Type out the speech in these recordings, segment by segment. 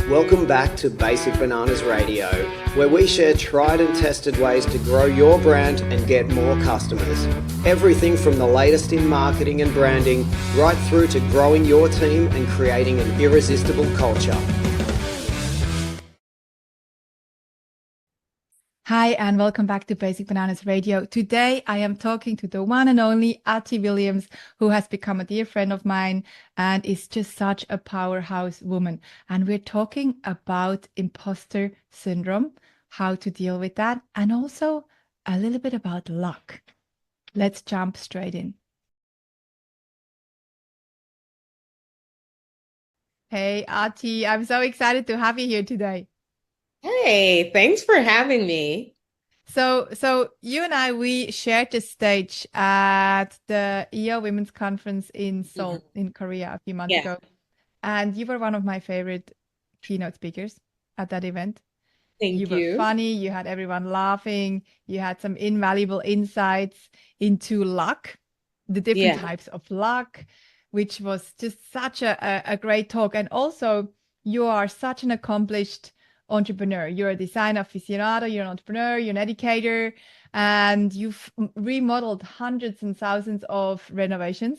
Welcome back to Basic Bananas Radio, where we share tried and tested ways to grow your brand and get more customers. Everything from the latest in marketing and branding, right through to growing your team and creating an irresistible culture. Hi, and welcome back to Basic Bananas Radio. Today, I am talking to the one and only Ati Williams, who has become a dear friend of mine and is just such a powerhouse woman. And we're talking about imposter syndrome, how to deal with that, and also a little bit about luck. Let's jump straight in. Hey, Ati, I'm so excited to have you here today. Hey, thanks for having me. So you and I, we shared the stage at the EO Women's Conference in Seoul, in Korea a few months ago. And you were one of my favorite keynote speakers at that event. Thank You were funny, you had everyone laughing, you had some invaluable insights into luck, the different types of luck, which was just such a great talk. And also, you are such an accomplished entrepreneur. You're a designer aficionado, you're an entrepreneur, you're an educator, and you've remodeled hundreds and thousands of renovations.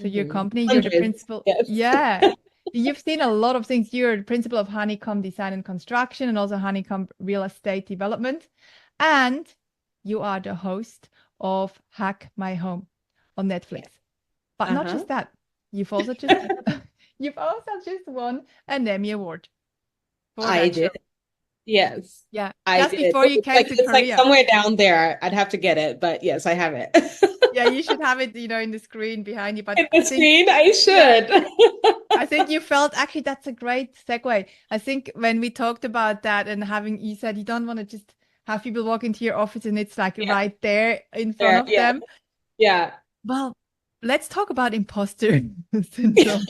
So your company, you're the principal. Yes. Yeah. You've seen a lot of things. You're the principal of Honeycomb Design and Construction and also Honeycomb Real Estate Development. And you are the host of Hack My Home on Netflix. But not just that. You've also just won an Emmy-award. I did. Yes. Yeah. I just did. before you came to it's Korea. like somewhere down there. I'd have to get it, but yes, I have it. Yeah, you should have it, in the screen behind you. But In the screen, I should. Yeah, I think you felt actually that's a great segue. I think when we talked about that and you said you don't want to just have people walk into your office and it's like right there in front of them. Yeah. Well, let's talk about imposter syndrome.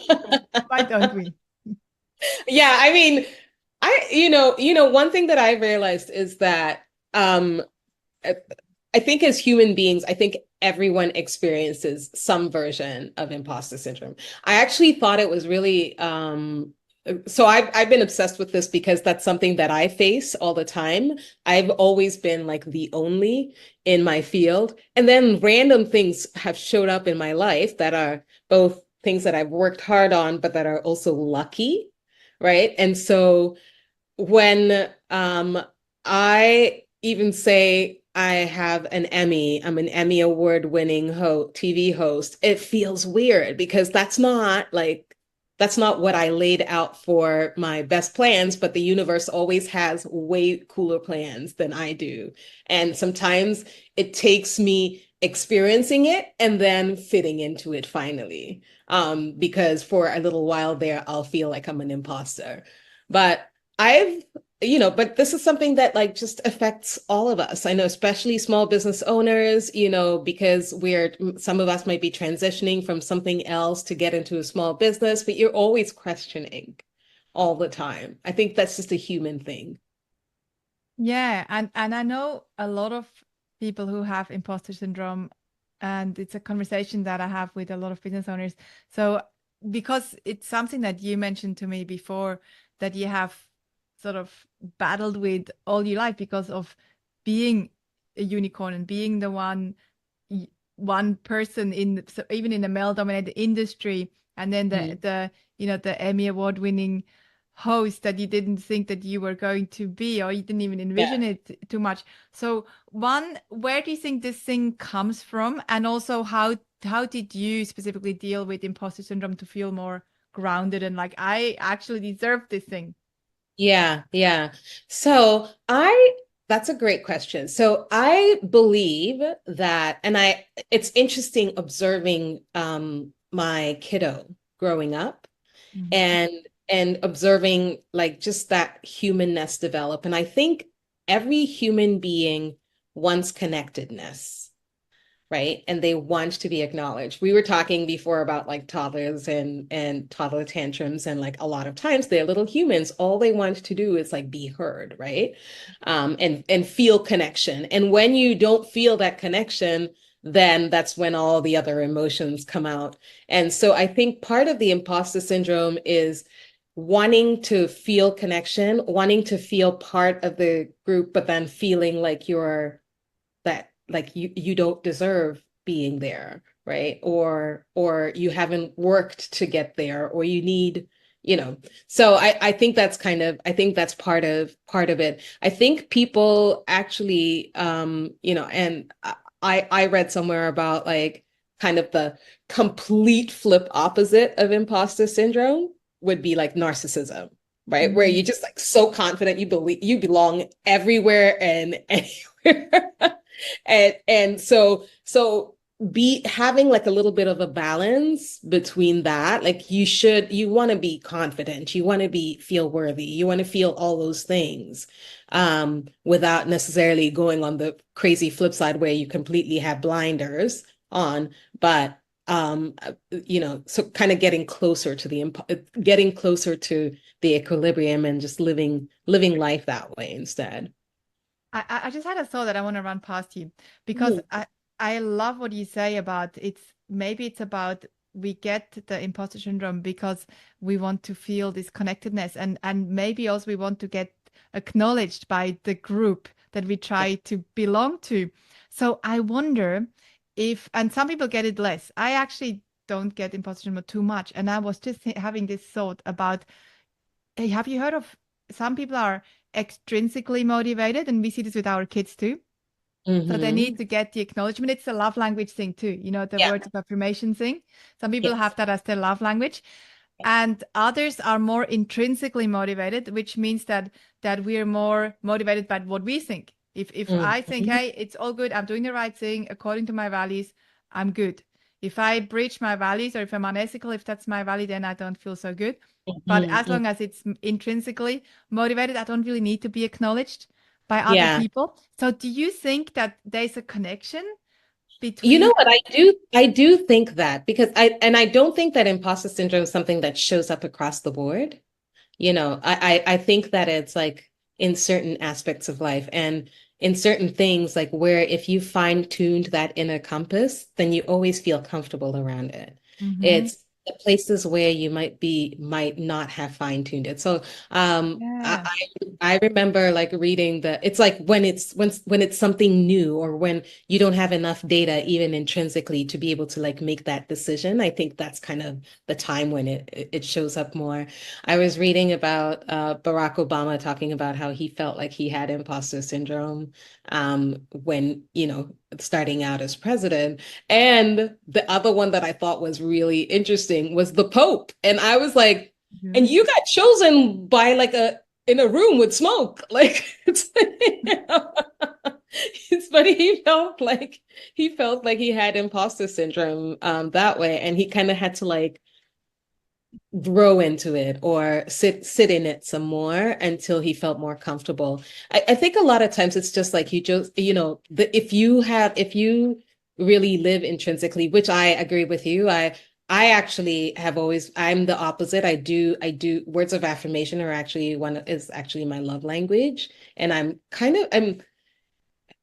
Why don't we? Yeah, I mean, one thing that I realized is that I think as human beings, I think everyone experiences some version of imposter syndrome. I actually thought it was really so I've been obsessed with this because that's something that I face all the time. I've always been like the only in my field. And then random things have showed up in my life that are both things that I've worked hard on, but that are also lucky, right? And so when I even say I have an Emmy, I'm an Emmy-award winning TV host, it feels weird because that's not what I laid out for my best plans, but the universe always has way cooler plans than I do. And sometimes it takes me experiencing it and then fitting into it finally. Because for a little while there, I'll feel like I'm an imposter. But but this is something that just affects all of us. I know, especially small business owners, because some of us might be transitioning from something else to get into a small business, but you're always questioning all the time. I think that's just a human thing. Yeah. And I know a lot of people who have imposter syndrome, and it's a conversation that I have with a lot of business owners. So because it's something that you mentioned to me before, that you have sort of battled with all your life because of being a unicorn and being the one person even in a male-dominated industry, and then the Emmy-award winning host that you didn't think that you were going to be, or you didn't even envision it too much. So where do you think this thing comes from? And also how did you specifically deal with imposter syndrome to feel more grounded and like, I actually deserve this thing? Yeah. So that's a great question. So I believe that, and it's interesting observing my kiddo growing up and observing just that humanness develop. And I think every human being wants connectedness. Right. And they want to be acknowledged. We were talking before about toddlers and toddler tantrums. And a lot of times they're little humans. All they want to do is be heard. Right. And feel connection. And when you don't feel that connection, then that's when all the other emotions come out. And so I think part of the imposter syndrome is wanting to feel connection, wanting to feel part of the group, but then feeling like you don't deserve being there, right? Or you haven't worked to get there, or you need, so I think that's part of it. I think people actually, and I read somewhere about like kind of the complete flip opposite of imposter syndrome would be like narcissism, right? Where you're just like so confident you believe you belong everywhere and anywhere. And so be having like a little bit of a balance between that. Like you want to be confident, you want to feel worthy, you want to feel all those things, without necessarily going on the crazy flip side where you completely have blinders on. But so kind of getting closer to the equilibrium and just living life that way instead. I just had a thought that I want to run past you, because I love what you say about maybe it's about we get the imposter syndrome because we want to feel this connectedness, and maybe also we want to get acknowledged by the group that we try to belong to. So I wonder and some people get it less. I actually don't get imposter syndrome too much. And I was just having this thought about, hey, have you heard of some people are extrinsically motivated, and we see this with our kids too. So they need to get the acknowledgement. It's a love language thing too, the words of affirmation thing. Some people have that as their love language. And others are more intrinsically motivated, which means that we're more motivated by what we think. If I think, hey, it's all good, I'm doing the right thing according to my values, I'm good. If I breach my values, or if I'm unethical, if that's my value, then I don't feel so good. But as long as it's intrinsically motivated, I don't really need to be acknowledged by other people. So do you think that there's a connection between? You know what, I do think that, because I don't think that imposter syndrome is something that shows up across the board. I think that it's like in certain aspects of life and in certain things, like where if you fine-tuned that inner compass, then you always feel comfortable around it. It's the places where you might not have fine-tuned it. So I remember like reading it's like when it's something new, or when you don't have enough data even intrinsically to be able to like make that decision. I think that's kind of the time when it shows up more. I was reading about Barack Obama talking about how he felt like he had imposter syndrome when starting out as president. And the other one that I thought was really interesting was the Pope. And I was like, and you got chosen by like in a room with smoke. Like it's but he felt like he had imposter syndrome that way. And he kind of had to like grow into it or sit in it some more until he felt more comfortable. I think a lot of times it's just like if you really live intrinsically, which I agree with you. I actually I'm the opposite. I do words of affirmation are actually my love language. And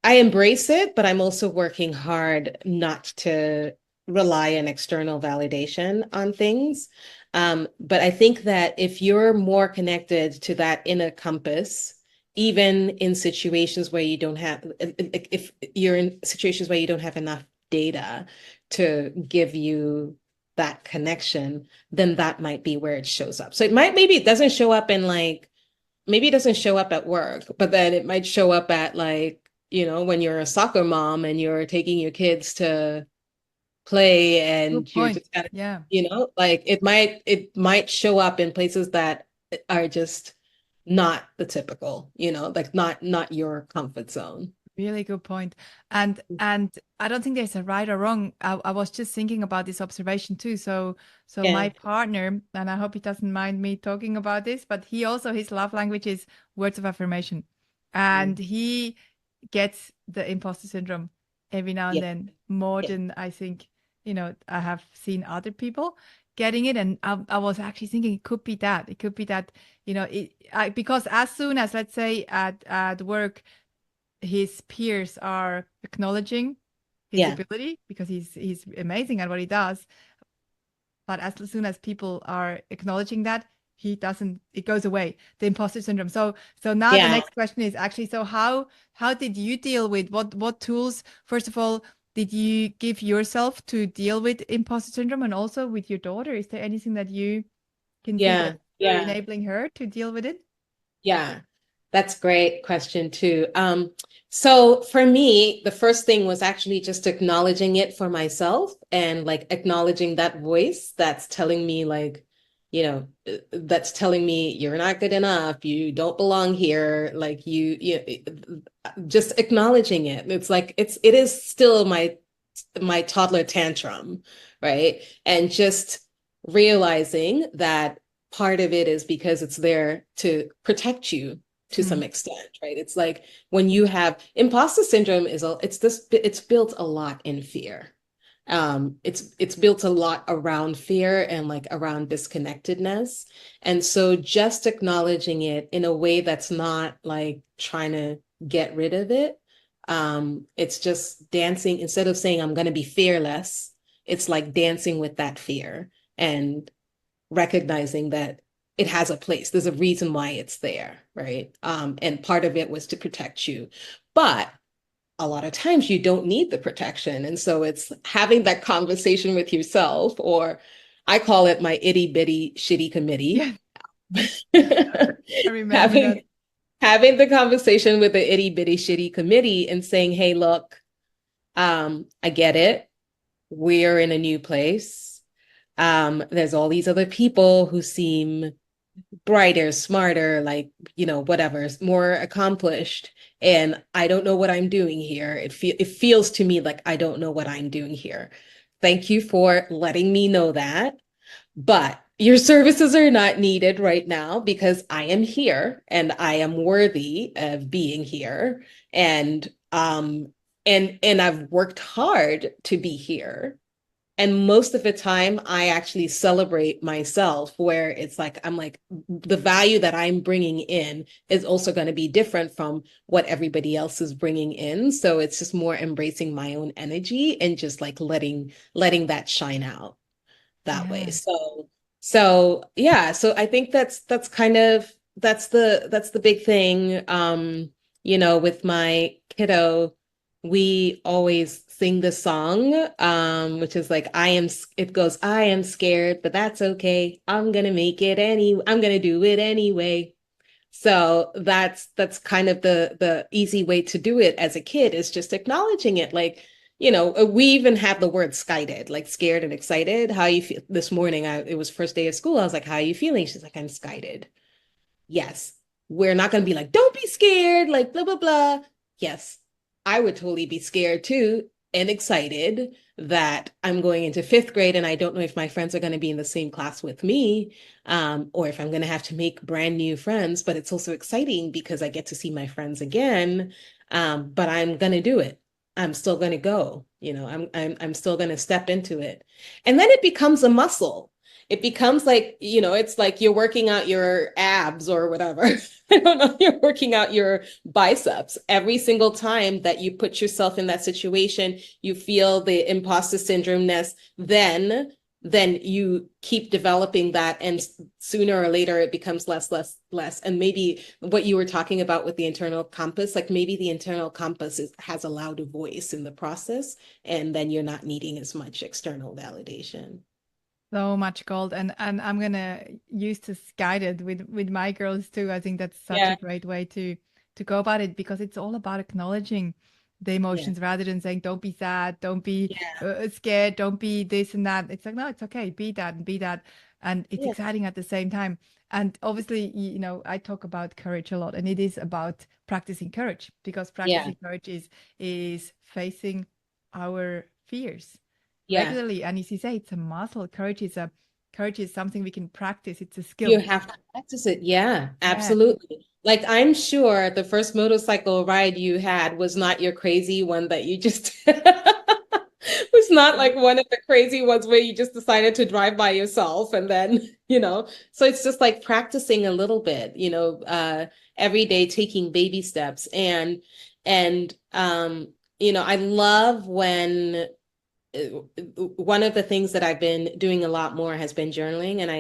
I embrace it, but I'm also working hard not to rely on external validation on things. But I think that if you're more connected to that inner compass, even in situations where if you're in situations where you don't have enough data to give you that connection, then that might be where it shows up. So maybe it doesn't show up maybe it doesn't show up at work, but then it might show up at like, when you're a soccer mom and you're taking your kids to play and you're just kind of, like it might show up in places that are just not the typical, like not your comfort zone. Really good point. And I don't think there's a right or wrong. I was just thinking about this observation too. So my partner, and I hope he doesn't mind me talking about this, but his love language is words of affirmation. And he gets the imposter syndrome every now and then, more than I think, I have seen other people getting it. And I was actually thinking it could be that. It could be that, because as soon as, let's say at work, his peers are acknowledging his ability because he's amazing at what he does. But as soon as people are acknowledging that, it goes away, the imposter syndrome. So now the next question is actually, so how did you deal with, what tools, first of all, did you give yourself to deal with imposter syndrome, and also with your daughter? Is there anything that you can see that you're enabling her to deal with it? Yeah, that's a great question too. So for me, the first thing was actually just acknowledging it for myself, and like acknowledging that voice that's telling me like, that's telling me you're not good enough, you don't belong here, like just acknowledging it. It's like it is still my toddler tantrum, right? And just realizing that part of it is because it's there to protect you to some extent, right? It's like when you have imposter syndrome it's built a lot in fear. It's built a lot around fear and like around disconnectedness. And so just acknowledging it in a way that's not like trying to get rid of it. It's just dancing, instead of saying I'm going to be fearless, it's like dancing with that fear and recognizing that it has a place. There's a reason why it's there, right? And part of it was to protect you. But a lot of times you don't need the protection. And so it's having that conversation with yourself, or I call it my itty bitty shitty committee. Yeah. I remember that. Having the conversation with the itty bitty shitty committee and saying, hey, look, I get it. We're in a new place. There's all these other people who seem brighter, smarter, like, whatever, more accomplished. And I don't know what I'm doing here. It feels to me like I don't know what I'm doing here. Thank you for letting me know that. But your services are not needed right now because I am here and I am worthy of being here. And I've worked hard to be here. And most of the time, I actually celebrate myself, where it's like, I'm like, the value that I'm bringing in is also going to be different from what everybody else is bringing in. So it's just more embracing my own energy and just like letting that shine out that way. So yeah, so I think that's the big thing. With my kiddo, we always sing the song, which is like, I am scared, but that's okay. I'm going to do it anyway. So that's kind of the easy way to do it as a kid, is just acknowledging it. Like, we even have the word skited, like scared and excited. How you feel this morning? It was first day of school. I was like, how are you feeling? She's like, I'm skited. Yes. We're not going to be like, don't be scared, like blah, blah, blah. Yes. I would totally be scared too, and excited that I'm going into 5th grade and I don't know if my friends are going to be in the same class with me, or if I'm going to have to make brand new friends. But it's also exciting because I get to see my friends again. But I'm going to do it. I'm still going to go. I'm still going to step into it, and then it becomes a muscle. It becomes like, it's like you're working out your abs or whatever. I don't know, you're working out your biceps. Every single time that you put yourself in that situation, you feel the imposter syndrome-ness, then you keep developing that, and sooner or later it becomes less. And maybe what you were talking about with the internal compass, like maybe the internal compass has a louder voice in the process, and then you're not needing as much external validation. So much gold, and I'm gonna use this guided with my girls too. I think that's such a great way to go about it, because it's all about acknowledging the emotions rather than saying don't be sad, don't be scared, don't be this and that. It's like, no, it's okay, be that and be that, and it's exciting at the same time. And obviously, I talk about courage a lot, and it is about practicing courage, because practicing courage is facing our fears regularly. And as you say, it's a muscle. Courage is something we can practice. It's a skill. You have to practice it. Yeah, absolutely. Like, I'm sure the first motorcycle ride you had was not your crazy one that you just was not like one of the crazy ones where you just decided to drive by yourself, and then, so it's just like practicing a little bit, every day, taking baby steps. And I love when one of the things that I've been doing a lot more has been journaling, and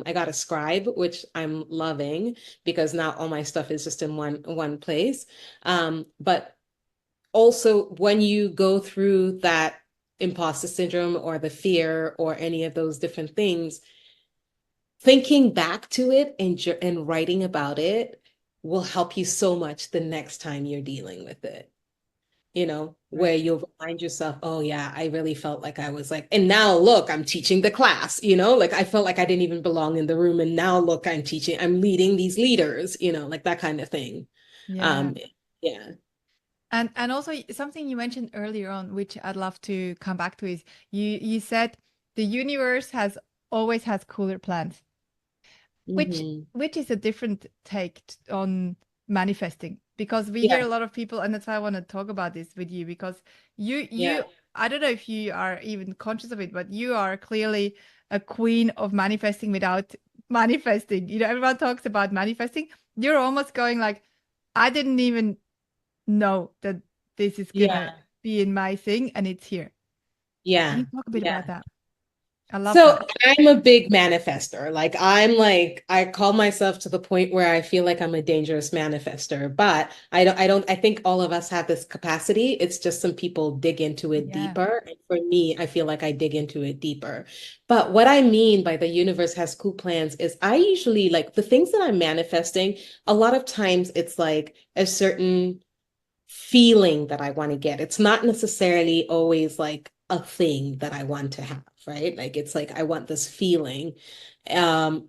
I got a scribe, which I'm loving because now all my stuff is just in one place. But also when you go through that imposter syndrome or the fear or any of those different things, thinking back to it and writing about it will help you so much the next time you're dealing with it. Where you'll remind yourself, oh yeah, I really felt like I was like, and now look, I'm teaching the class, like I felt like I didn't even belong in the room. And now look, I'm leading these leaders, like that kind of thing. Yeah. Yeah. And also something you mentioned earlier on, which I'd love to come back to, is you said the universe always has cooler plans, which is a different take on manifesting, because we hear a lot of people, and that's why I want to talk about this with you, because you I don't know if you are even conscious of it, but you are clearly a queen of manifesting without manifesting. Everyone talks about manifesting. You're almost going like, I didn't even know that this is gonna be in my thing, and it's here. Can you talk a bit about that? I love that. I'm a big manifester. I call myself to the point where I feel like I'm a dangerous manifester, but I think all of us have this capacity. It's just some people dig into it deeper. And for me, I feel like I dig into it deeper. But what I mean by the universe has cool plans is I usually like the things that I'm manifesting. A lot of times it's like a certain feeling that I want to get. It's not necessarily always like a thing that I want to have, right? Like it's like I want this feeling. So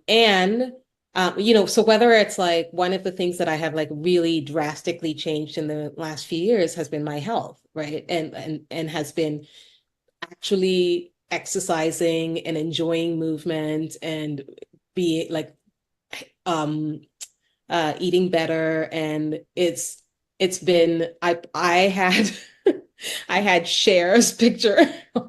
whether it's like one of the things that I have like really drastically changed in the last few years has been my health, right? And has been actually exercising and enjoying movement and be like eating better. And it's been I had I had Cher's picture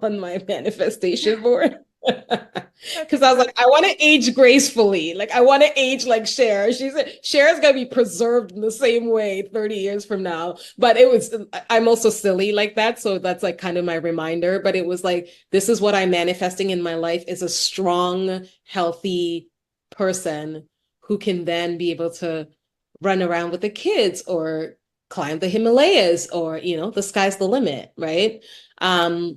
on my manifestation board because I was like, I want to age gracefully. Like I want to age like Cher. Cher's gonna be preserved in the same way 30 years from now. But I'm also silly like that. So that's like kind of my reminder. But it was like, this is what I'm manifesting in my life, is a strong, healthy person who can then be able to run around with the kids or climb the Himalayas, or the sky's the limit, right? But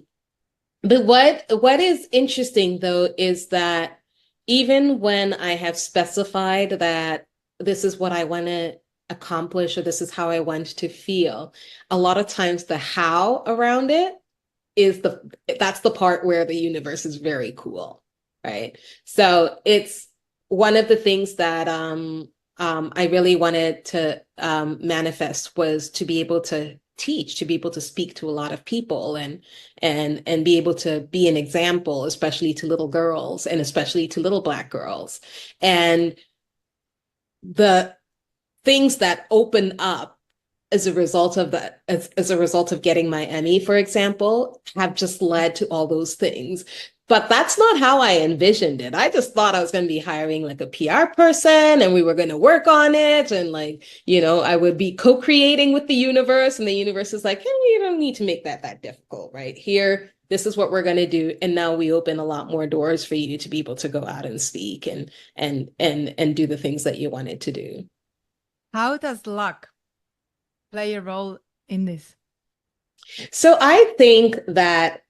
what is interesting though is that even when I have specified that this is what I want to accomplish, or this is how I want to feel, a lot of times the how around it that's the part where the universe is very cool, right? So it's one of the things that I really wanted to manifest was to be able to teach, to be able to speak to a lot of people and be able to be an example, especially to little girls and especially to little Black girls. And the things that open up as a result of that, as a result of getting my Emmy, for example, have just led to all those things. But that's not how I envisioned it. I just thought I was going to be hiring like a PR person and we were going to work on it. And like, I would be co-creating with the universe, and the universe is like, hey, you don't need to make that difficult, right? Here, this is what we're going to do. And now we open a lot more doors for you to be able to go out and speak and do the things that you wanted to do. How does luck play a role in this? So I think that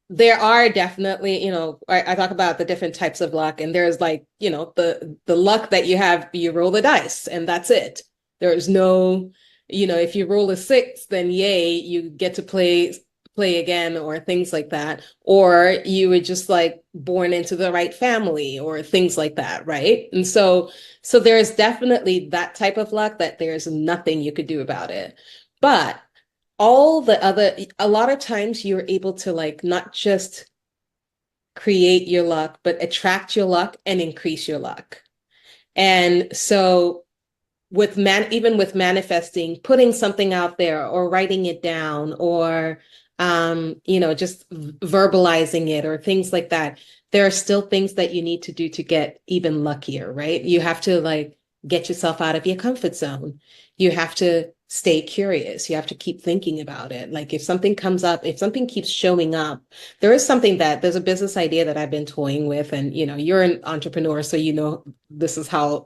there are definitely, I talk about the different types of luck, and there's like, the luck that you have, you roll the dice and that's it. There's no, if you roll a 6, then yay, you get to play again, or things like that. Or you were just like born into the right family or things like that, right? And so there's definitely that type of luck that there's nothing you could do about it. But a lot of times you're able to like not just create your luck, but attract your luck and increase your luck. And so even with manifesting, putting something out there or writing it down, or just verbalizing it or things like that, there are still things that you need to do to get even luckier, right? You have to like get yourself out of your comfort zone. You have to stay curious. You have to keep thinking about it. Like if something comes up, if something keeps showing up, there's a business idea that I've been toying with. And, you're an entrepreneur, so this is how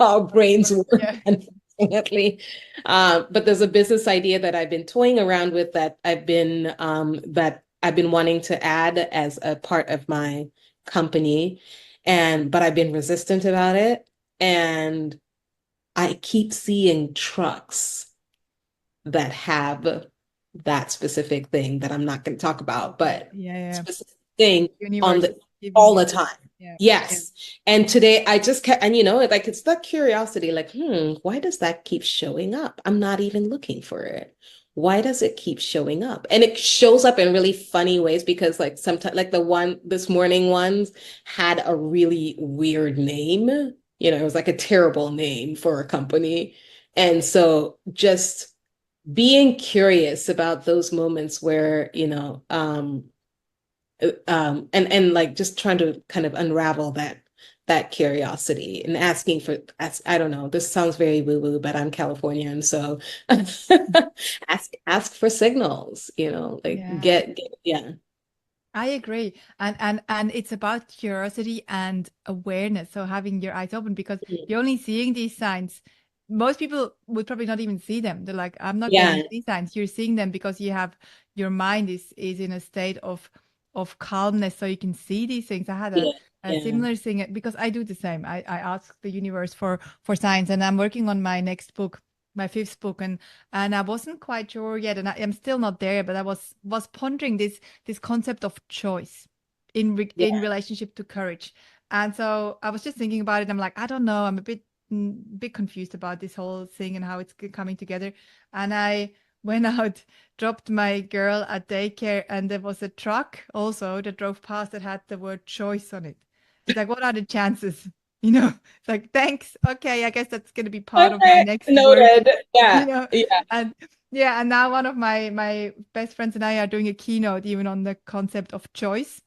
our brains work, Yeah. unfortunately. But there's a business idea that I've been toying around with that I've been wanting to add as a part of my company. But I've been resistant about it. And I keep seeing trucks that have that specific thing that I'm not going to talk about, but specific thing on all the time. Yeah. Yes. And today I just kept, and like it's that curiosity, like, why does that keep showing up? I'm not even looking for it. Why does it keep showing up? And it shows up in really funny ways because like sometimes like this morning ones had a really weird name. It was like a terrible name for a company. And so just being curious about those moments where, and like just trying to kind of unravel that curiosity and I don't know, this sounds very woo-woo, but I'm Californian, so ask for signals, yeah. I agree. And it's about curiosity and awareness. So having your eyes open, because you're only seeing these signs. Most people would probably not even see them. They're like, I'm not going to see signs. You're seeing them because your mind is in a state of calmness, so you can see these things. I had a similar thing because I do the same. I ask the universe for signs, and I'm working on my next book, my 5th book, and I wasn't quite sure yet, and I'm still not there, but I was pondering this concept of choice in relationship to courage. And so I was just thinking about it. I'm like, I don't know, I'm a bit confused about this whole thing and how it's coming together. And I went out, dropped my girl at daycare, and there was a truck also that drove past that had the word choice on it. It's like, what are the chances? It's like, thanks. Okay, I guess that's going to be part of my next noted. work. Yeah. And now one of my best friends and I are doing a keynote even on the concept of choice,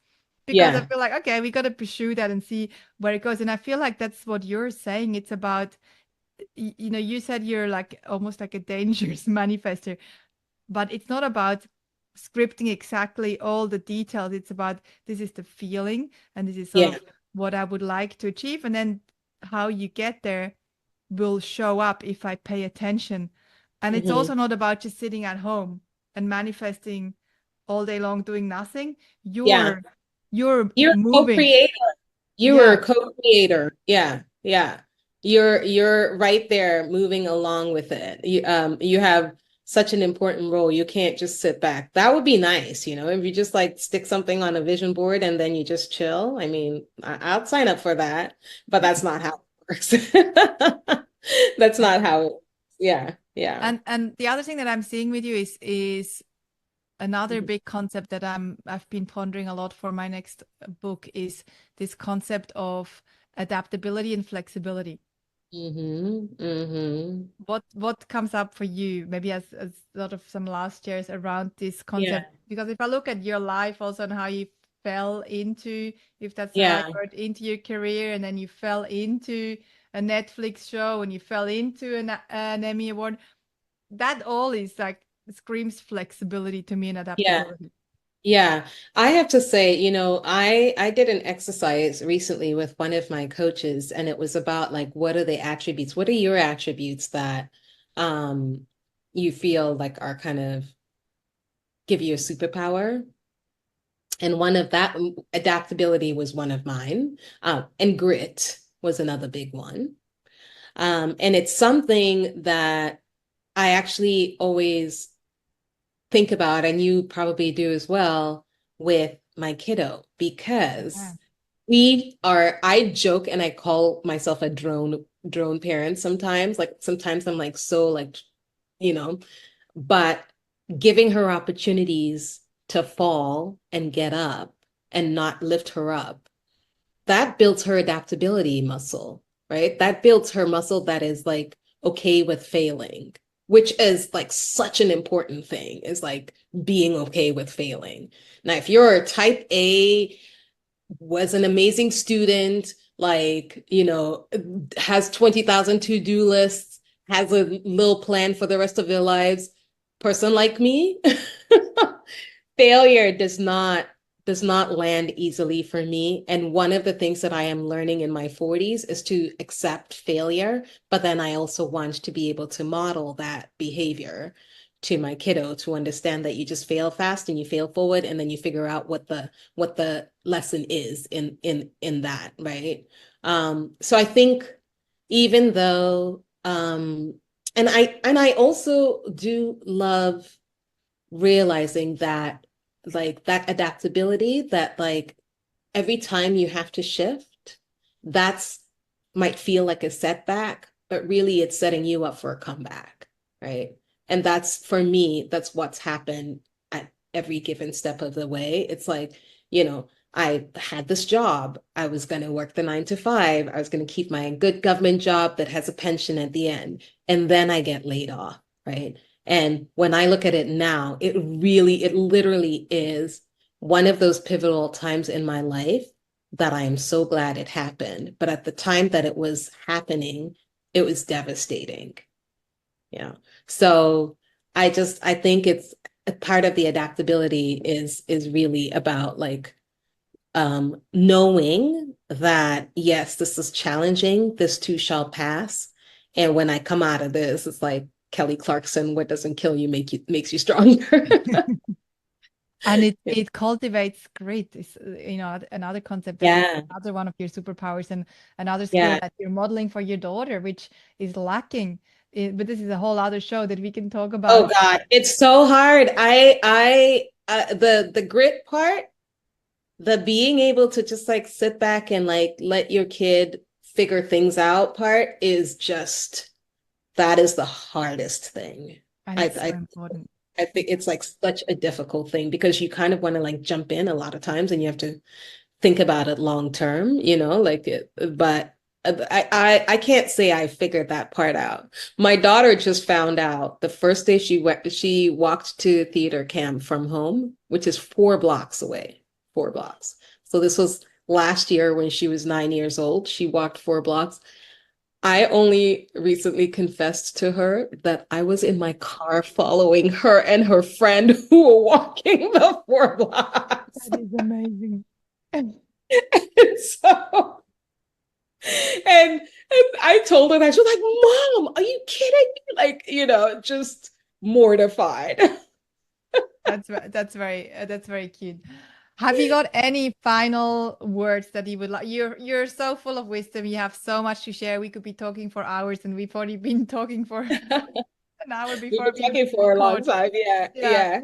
because I feel like, okay, we got to pursue that and see where it goes. And I feel like that's what you're saying. It's about, you said you're like almost like a dangerous manifester, but it's not about scripting exactly all the details. It's about, this is the feeling, and this is sort of what I would like to achieve. And then how you get there will show up if I pay attention. And it's also not about just sitting at home and manifesting all day long doing nothing. You're moving. Co-creator. You are a co-creator. Yeah. You're right there moving along with it. You have such an important role. You can't just sit back. That would be nice, if you just like stick something on a vision board and then you just chill. I mean, I'll sign up for that, but that's not how it works. That's not how it, yeah. And the other thing that I'm seeing with you is another big concept that I've been pondering a lot for my next book, is this concept of adaptability and flexibility. What comes up for you, maybe as a lot of some last years around this concept? Because if I look at your life also and how you fell into, if that's the right word, into your career, and then you fell into a Netflix show and you fell into an Emmy-award, that all is like screams flexibility to me and adaptability. Yeah, I have to say, I did an exercise recently with one of my coaches, and it was about like, what are the attributes? What are your attributes that you feel like are kind of give you a superpower? And one of that, adaptability was one of mine, and grit was another big one. And it's something that I actually always think about, and you probably do as well, with my kiddo, because I joke and I call myself a drone parent sometimes. Like sometimes I'm like, so like, but giving her opportunities to fall and get up and not lift her up, that builds her adaptability muscle, right? That builds her muscle that is like okay with failing, which is like such an important thing, is like being okay with failing. Now, if you're a type A, was an amazing student, like, has 20,000 to-do lists, has a little plan for the rest of their lives. Person like me, failure does not land easily for me. And one of the things that I am learning in my 40s is to accept failure, but then I also want to be able to model that behavior to my kiddo, to understand that you just fail fast and you fail forward, and then you figure out what the lesson is in that, right? So I think, even though and I also do love realizing that, like, that adaptability, that, like, every time you have to shift, that's might feel like a setback, but really it's setting you up for a comeback, right? And that's, for me, that's what's happened at every given step of the way. It's like, I had this job. I was going to work the 9 to 5. I was going to keep my good government job that has a pension at the end. And then I get laid off, right? And when I look at it now, it literally is one of those pivotal times in my life that I am so glad it happened. But at the time that it was happening, it was devastating. Yeah. So I think it's a part of the adaptability is really about, like, knowing that, yes, this is challenging, this too shall pass. And when I come out of this, it's like Kelly Clarkson, what doesn't kill you makes you stronger. And it cultivates grit. It's, another concept that is Yeah. another one of your superpowers, and another skill Yeah. that you're modeling for your daughter, which is lacking. But this is a whole other show that we can talk Oh about. God, it's so hard. The grit part, the being able to just, like, sit back and, like, let your kid figure things out part is just, that is the hardest thing. And it's so important. I think it's, like, such a difficult thing, because you kind of want to, like, jump in a lot of times, and you have to think about it long term, like it, but I can't say I figured that part out. My daughter just found out the first day she walked to theater camp from home, which is 4 blocks away, 4 blocks. So this was last year when she was 9 years old. She walked 4 blocks. I only recently confessed to her that I was in my car following her and her friend who were walking the 4 blocks. That is amazing. So, and I told her that. She was like, "Mom, are you kidding me?" Like, just mortified. That's very cute. Have you got any final words that you would like? You're so full of wisdom. You have so much to share. We could be talking for hours, and we've already been talking for an hour We've before been we talking for a long record. time. Yeah, Yeah. yeah.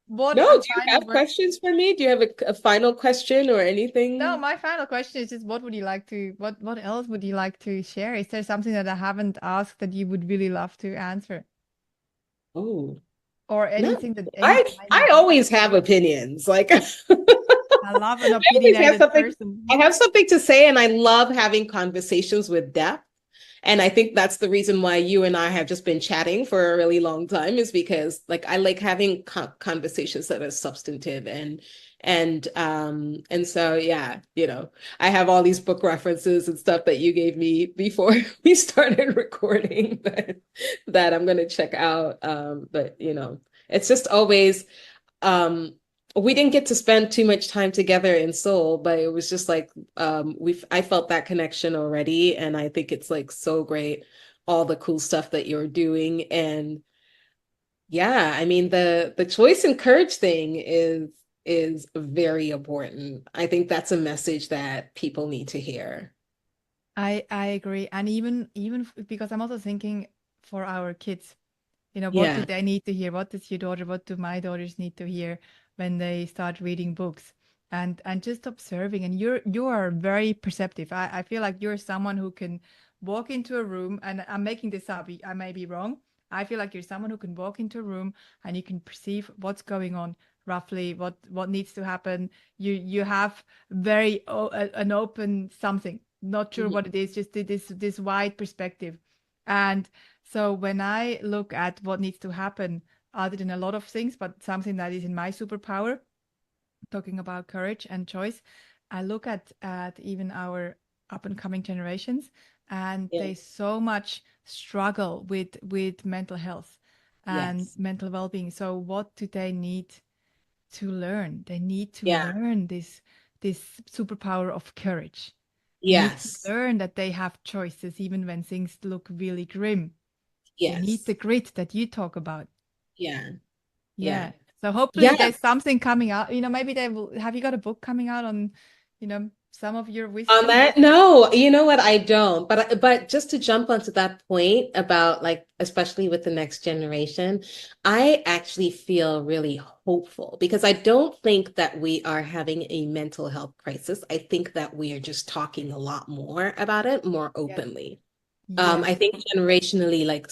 What No, do you final have word? questions for me? Do you have a final question or No, anything? my final question is just what would you like to what else would you like to share? Is there something that I haven't asked that you would really love to answer? Oh, Or no. anything that any I final always have opinions. Like, I love an always have opinionated something. I person. have something to say, and I love having conversations with depth. And I think that's the reason why you and I have just been chatting for a really long time, is because, like, I like having conversations that are substantive, and so, yeah, I have all these book references and stuff that you gave me before we started recording that I'm gonna check out. But it's just always, we didn't get to spend too much time together in Seoul, but it was just like, I felt that connection already, and I think it's, like, so great, all the cool stuff that you're doing. And yeah, I mean, the choice and courage thing is very important. I think that's a message that people need to hear. I agree. And because I'm also thinking for our kids, what do Yeah. they need to hear? What does your daughter, what do my daughters need to hear when they start reading books? And just observing. And you are very perceptive. I feel like you're someone who can walk into a room, and I'm making this up. I may be wrong. I feel like you're someone who can walk into a room and you can perceive what's going on, roughly what needs to happen. You have an open something, not sure Mhm. what it is, just this wide perspective. And so when I look at what needs to happen, other than a lot of things, but something that is in my superpower, talking about courage and choice, I look at even our up and coming generations, and Yeah. they so much struggle with mental health and Yes. mental well-being. So what do they need to learn? They need to Yeah. learn this superpower of courage. They need to Yes. learn that they have choices even when things look really grim. They need Yes. the grit that you talk about. Yeah. Yeah. Yeah. So hopefully Yeah. there's something coming out. Maybe they will. Have you got a book coming out on, some of your On wisdom? that, no, you know what? I don't. But just to jump onto that point about like, especially with the next generation, I actually feel really hopeful because I don't think that we are having a mental health crisis. I think that we are just talking a lot more about it more Yes. openly. Yes. I think generationally, like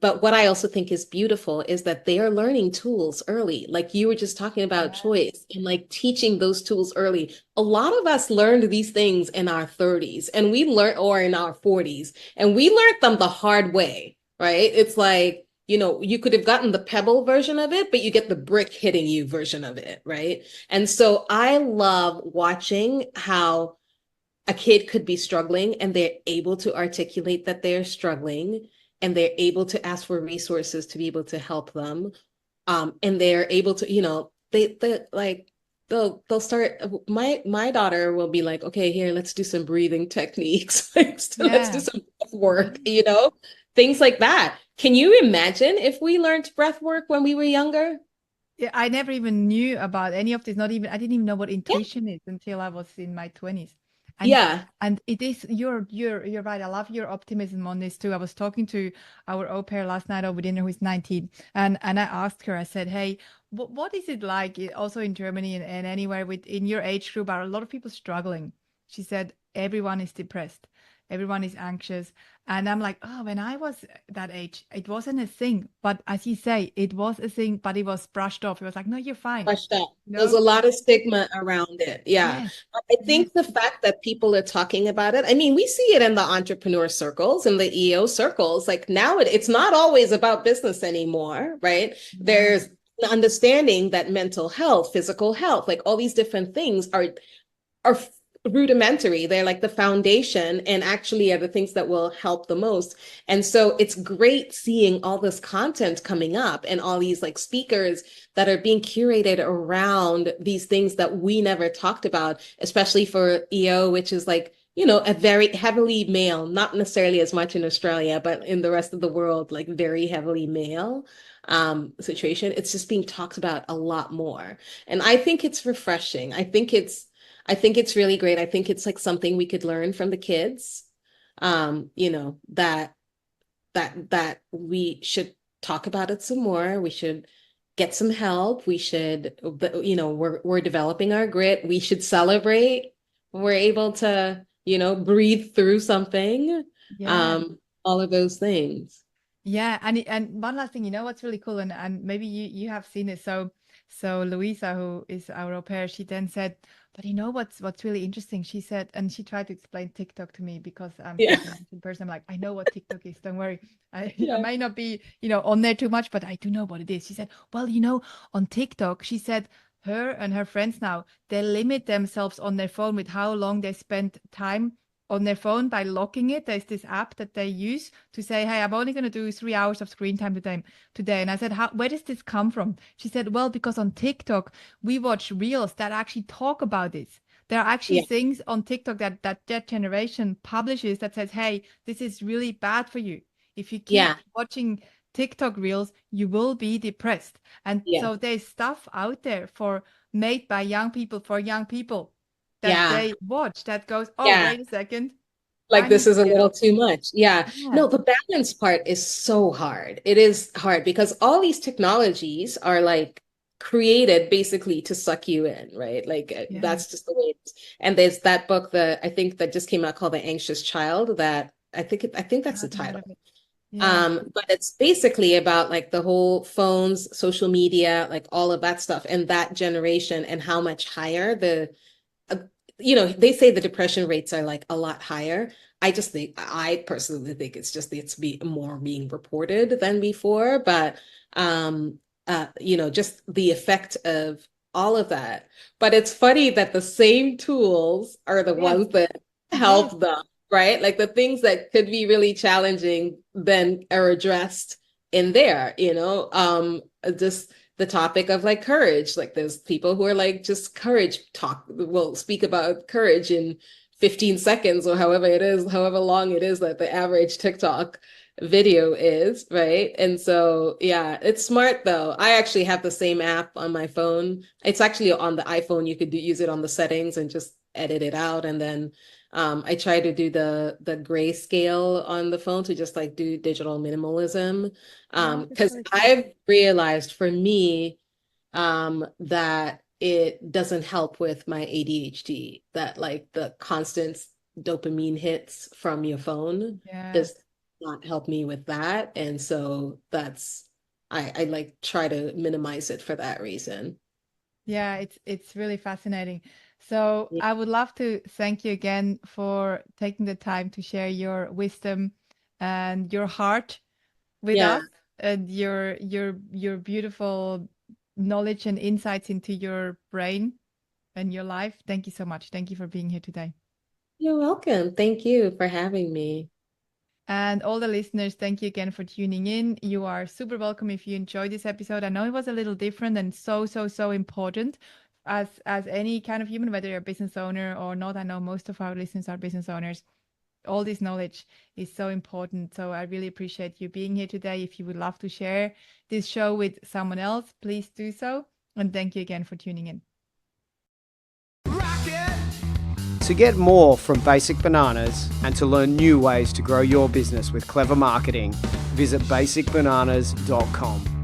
but what I also think is beautiful is that they are learning tools early. Like you were just talking about Yeah. choice and like teaching those tools early. A lot of us learned these things in our 30s and we learned, or in our 40s, and we learned them the hard way, right? It's like, you could have gotten the pebble version of it, but you get the brick hitting you version of it, right? And so I love watching how a kid could be struggling and they're able to articulate that they're struggling and they're able to ask for resources to be able to help them. And they're able to, they like they'll start. My daughter will be like, okay, here, let's do some breathing techniques. Like, so let's do Yeah. some breath work, Mhm. things like that. Can you imagine if we learned breath work when we were younger? Yeah, I never even knew about any of this. Not even I didn't even know what Yeah. intuition is until I was in my 20s. And Yeah. and it is you're right. I love your optimism on this too. I was talking to our au pair last night over dinner who is 19, and I asked her, I said, "Hey, what is it like also in Germany and anywhere in your age group are a lot of people struggling?" She said, "Everyone is depressed. Everyone is anxious." And I'm like, oh, when I was that age, it wasn't a thing. But as you say, it was a thing, but it was brushed off. It was like, no, you're fine. Crushed up. There's No? a lot of stigma around it. Yeah. Yes. I Yes. think the fact that people are talking about it, I mean, we see it in the entrepreneur circles, in the EO circles. Like now it's not always about business anymore, right? Yeah. There's the understanding that mental health, physical health, like all these different things are rudimentary. They're like the foundation and actually are the things that will help the most. And so it's great seeing all this content coming up and all these like speakers that are being curated around these things that we never talked about, especially for EO, which is like, a very heavily male, not necessarily as much in Australia, but in the rest of the world, like very heavily male situation. It's just being talked about a lot more. And I think it's refreshing. I think it's really great. I think it's like something we could learn from the kids. That we should talk about it some more. We should get some help. We should, we're developing our grit. We should celebrate. We're able to, breathe through something. Yeah. All of those things. Yeah, and one last thing, what's really cool, and maybe you have seen it. So Louisa, who is our au pair, she then said, but what's really interesting? She said, and she tried to explain TikTok to me because I'm Yeah. such an ancient person. I'm like, I know what TikTok is. Don't worry. I Yeah. may not be, on there too much, but I do know what it is. She said, well, on TikTok, she said her and her friends now, they limit themselves on their phone with how long they spend time on their phone by locking it. There's this app that they use to say, hey, I'm only going to do 3 hours of screen time today. And I said, where does this come from? She said, well, because on TikTok, we watch reels that actually talk about this. There are actually Yeah. things on TikTok that generation publishes that says, hey, this is really bad for you. If you keep Yeah. watching TikTok reels, you will be depressed. And Yeah. so there's stuff out there made by young people for young people that Yeah. they watch that goes, oh, Yeah. wait a second, Like I this need is to a get little off. too much. Yeah. Yeah. No, the balance part is so hard. It is hard because all these technologies are like created basically to suck you in, right? Like Yeah. that's just the way it is. And there's that book that I think that just came out called The Anxious Child that I think I that's the haven't heard title. of it. Yeah. But it's basically about like the whole phones, social media, like all of that stuff and that generation and how much higher uh, they say the depression rates are like a lot higher. I personally think it's more being reported than before, but just the effect of all of that. But it's funny that the same tools are the Yes. ones that Yes. help them, right? Like the things that could be really challenging then are addressed in there, just the topic of like courage. Like there's people who are like just courage will speak about courage in 15 seconds or however long it is that the average TikTok video is, right? And so, yeah, it's smart though. I actually have the same app on my phone. It's actually on the iPhone. You could use it on the settings and just edit it out. And then I try to do the grayscale on the phone to just like do digital minimalism. Oh, that's Because really cool. I've realized for me that it doesn't help with my ADHD, that like the constant dopamine hits from your phone Yeah. does not help me with that. And so I like try to minimize it for that reason. Yeah, it's really fascinating. So Yeah. I would love to thank you again for taking the time to share your wisdom and your heart with Yeah. us, and your beautiful knowledge and insights into your brain and your life. Thank you so much. Thank you for being here today. You're welcome. Thank you for having me. And all the listeners, thank you again for tuning in. You are super welcome if you enjoyed this episode. I know it was a little different and so important as any kind of human, whether you're a business owner or not. I know most of our listeners are business owners. All this knowledge is so important. So I really appreciate you being here today. If you would love to share this show with someone else, please do so. And thank you again for tuning in. To get more from Basic Bananas and to learn new ways to grow your business with clever marketing, visit basicbananas.com.